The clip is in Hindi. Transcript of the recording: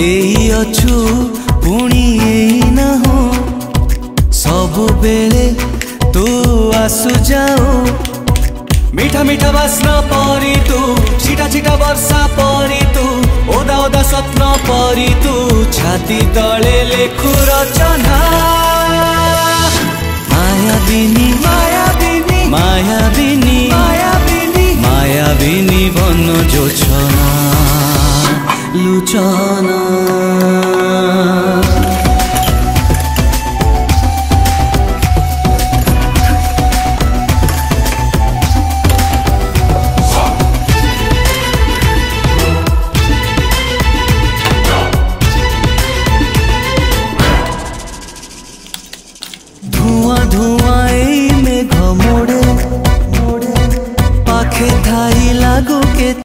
एई अछु पुणी एई ना हो सब बेले तू आसु जाओ मीठा मीठा बास्ना परी तू छिटा छिटा वर्षा परी तू ओदा ओदा स्वप्न परी तू छाती तले लेखु रचना मायाबिनी मायाबिनी मायाबिनी मायाबिनी मायाबिनी बन जोछना लुचना।